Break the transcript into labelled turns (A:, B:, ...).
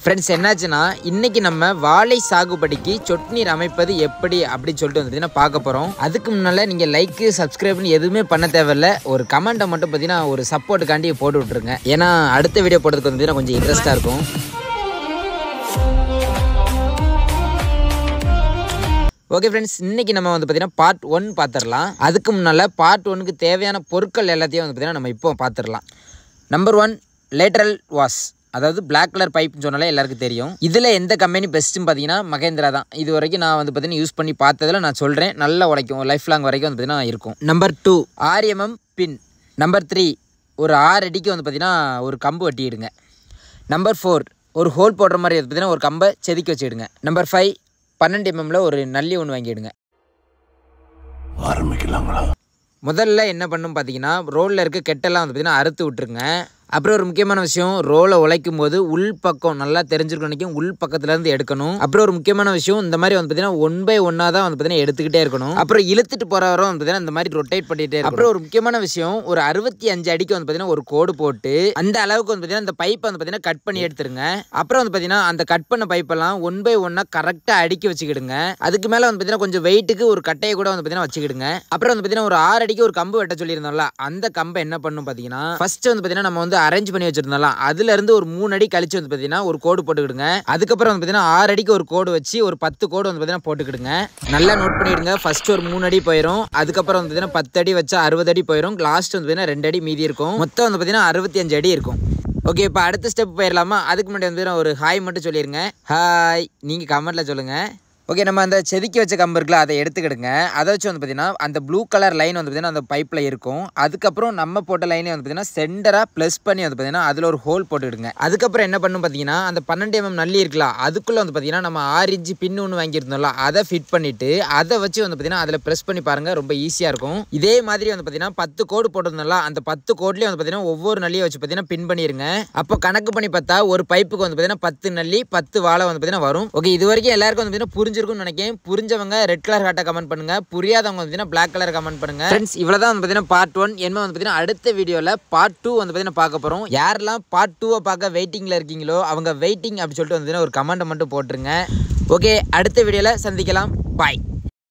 A: Friends என்னாச்சுன்னா இன்னைக்கு நம்ம வாழை சாகுபடிக்கு சொட்டு நீர் அமைப்பது எப்படி அப்படின்னு சொல்லிட்டு வந்து பார்க்க போகிறோம். அதுக்கு முன்னால் நீங்கள் லைக்கு சப்ஸ்கிரைப்னு எதுவுமே பண்ண தேவையில்ல, ஒரு கமெண்ட்டை மட்டும் பார்த்தீங்கன்னா ஒரு சப்போர்ட்டுக்காண்டி போட்டு விட்ருங்க. ஏன்னா அடுத்த வீடியோ போடுறதுக்கு வந்து பார்த்தீங்கன்னா கொஞ்சம் இன்ட்ரெஸ்ட்டாக இருக்கும். ஓகே ஃப்ரெண்ட்ஸ், இன்றைக்கி நம்ம வந்து பார்த்தீங்கன்னா பார்ட் 1 பார்த்துடலாம். அதுக்கு முன்னால் பார்ட் 1க்கு தேவையான பொருட்கள் எல்லாத்தையும் வந்து பார்த்தீங்கன்னா நம்ம இப்போ பார்த்துடலாம். நம்பர் 1 லேட்ரல் வாஷ், அதாவது பிளாக் கலர் பைப்னு சொன்னாலே எல்லாருக்கும் தெரியும். இதில் எந்த கம்பெனி பெஸ்ட்டுன்னு பார்த்தீங்கன்னா மகேந்திரா தான். இது வரைக்கும் நான் வந்து பார்த்தீங்கன்னா யூஸ் பண்ணி பார்த்ததில் நான் சொல்கிறேன், நல்லா உழைக்கும், லைஃப் லாங் வரைக்கும் வந்து பார்த்தீங்கன்னா இருக்கும். நம்பர் 2 RMM பின். நம்பர் 3 ஒரு 6 அடிக்கு வந்து பார்த்தீங்கன்னா ஒரு கம்பு வெட்டிடுங்க. நம்பர் 4 ஒரு ஹோல் போடுற மாதிரி வந்து பார்த்தீங்கன்னா ஒரு கம்பை செதுக்கி வச்சுடுங்க. நம்பர் 5 12 mmல ஒரு நல்லி ஒன்று வாங்கிடுங்க. ஆரம்பிக்கலாங்களா? முதல்ல என்ன பண்ணும் பார்த்தீங்கன்னா ரோலில் இருக்க கெட்டெல்லாம் வந்து பார்த்தீங்கன்னா அறுத்து விட்டுருங்க. அப்புறம் ஒரு முக்கியமான விஷயம், ரோலை உழைக்கும் போது உள் பக்கம் நல்லா தெரிஞ்சிருக்கணும், நினைக்கும் உள் பக்கத்துலேருந்து எடுக்கணும். அப்புறம் ஒரு முக்கியமான விஷயம், இந்த மாதிரி வந்து பார்த்தீங்கன்னா 1 by 1 தான் வந்து பார்த்தீங்கன்னா எடுத்துக்கிட்டே இருக்கணும். அப்புறம் இழுத்துட்டு போகிற வரை வந்து பார்த்தீங்கன்னா இந்த மாதிரி ரொட்டேட் பண்ணிகிட்டே இருக்கும். அப்புறம் ஒரு முக்கியமான விஷயம், ஒரு 65 அடிக்கு வந்து பார்த்தீங்கன்னா ஒரு கோடு போட்டு அந்த அளவுக்கு வந்து பார்த்தீங்கன்னா இந்த பைப்பை வந்து பார்த்தீங்கன்னா கட் பண்ணி எடுத்துருங்க. அப்புறம் வந்து பார்த்தீங்கன்னா அந்த கட் பண்ண பைப்பெல்லாம் 1 by 1 கரெக்டாக அடுக்கி வச்சுக்கிடுங்க. அதுக்கு மேலே வந்து பார்த்தீங்கன்னா கொஞ்சம் வெயிட்டுக்கு ஒரு கட்டையை கூட வந்து பார்த்தீங்கன்னா வச்சுக்கிடுங்க. அப்புறம் வந்து பார்த்தீங்கன்னா ஒரு 6 அடிக்கு ஒரு கம்பு வெட்ட சொல்லியிருந்தோம்ல, அந்த கம்பை என்ன பண்ணும் பார்த்தீங்கன்னா ஃபர்ஸ்ட் வந்து பார்த்தீங்கன்னா நம்ம வந்து அரேஞ்ச் பண்ணி வச்சிருந்தோம்ல, அதுல இருந்து ஒரு 3 அடி கழிச்சு வந்து பார்த்தீங்கன்னா ஒரு கோடு போட்டுக்கிடுங்க. அதுக்கப்புறம் வந்து பார்த்தீங்கன்னா 6 அடிக்கு ஒரு கோடு வச்சு ஒரு 10 கோடு வந்து பார்த்தீங்கன்னா போட்டுக்கிடுங்க. நல்லா நோட் பண்ணிடுங்க. ஃபர்ஸ்ட் ஒரு 3 அடி போயிடும், அதுக்கப்புறம் வந்து பார்த்தீங்கன்னா 10 அடி வச்சா 60 அடி போயிடும், லாஸ்ட் வந்து பார்த்தீங்கன்னா 2 அடி மீதி இருக்கும். மொத்தம் வந்து பார்த்தீங்கன்னா 65 அடி இருக்கும். ஓகே, இப்போ அடுத்த ஸ்டெப் போயிடலாமா? அதுக்கு முன்னாடி வந்து ஒரு ஹாய் மட்டும் சொல்லிடுங்க. ஹாய் நீங்கள் கமெண்ட்டில் சொல்லுங்கள். ஓகே, நம்ம அந்த செதுக்கி வச்ச கம்பு இருக்குல்ல, அதை எடுத்துக்கிடுங்க. அதை வச்சு வந்து பார்த்தீங்கன்னா அந்த ப்ளூ கலர் லைன் வந்து பார்த்தீங்கன்னா அந்த பைப்பில் இருக்கும். அதுக்கப்புறம் நம்ம போட்ட லைனே வந்து பார்த்தீங்கன்னா சென்டராக ப்ளஸ் பண்ணி வந்து பார்த்தீங்கன்னா அதில் ஒரு ஹோல் போட்டுவிடுங்க. அதுக்கப்புறம் என்ன பண்ணும் பார்த்தீங்கன்னா அந்த 12 mm நல்லி இருக்குல்ல, அதுக்குள்ளே வந்து பார்த்தீங்கன்னா நம்ம 6 இன்ச்சு பின்னு ஒன்று வாங்கியிருந்தோம்ல, அதை ஃபிட் பண்ணிவிட்டு அதை வச்சு வந்து பார்த்தீங்கன்னா அதில் ப்ரெஸ் பண்ணி பாருங்கள், ரொம்ப ஈஸியாக இருக்கும். இதே மாதிரி வந்து பார்த்தீங்கன்னா 10 கோடு போட்டிருந்தோம்ல, அந்த 10 கோட்லேயும் வந்து பார்த்தீங்கன்னா ஒவ்வொரு நல்லியை வச்சு பார்த்தீங்கன்னா பின் பண்ணிடுங்க. அப்போ கணக்கு பண்ணி பார்த்தா ஒரு பைப்புக்கு வந்து பார்த்தீங்கன்னா 10 நல்லி 10 வாழை வந்து பார்த்தீங்கன்னா வரும். ஓகே, இது வரைக்கும் எல்லாருக்கும் வந்து பார்த்தீங்கன்னா நினைக்கிறேன். புரிஞ்சவங்க ரெட் கலர் ஹார்ட்டை கமெண்ட் பண்ணுங்க, புரியாதவங்க வந்து பிளாக் கலர் கமெண்ட் பண்ணுங்க. ஃப்ரெண்ட்ஸ், இவ்வளவுதான் வந்து பார்த்தீங்கன்னா பார்ட் 1. என்ன வந்து பார்த்தீங்கன்னா அடுத்த வீடியோவில் பார்ட் 2 வந்து பார்த்தீங்கன்னா பார்க்க போகிறோம். யாரெல்லாம் பார்ட் 2 பார்க்க வெயிட்டிங்கில் இருக்கீங்களோ அவங்க வெயிட்டிங் அப்படி சொல்லிட்டு வந்து ஒரு கமெண்ட் மட்டும் போட்டுருங்க. ஓகே, அடுத்த வீடியோவில் சந்திக்கலாம். பாய்.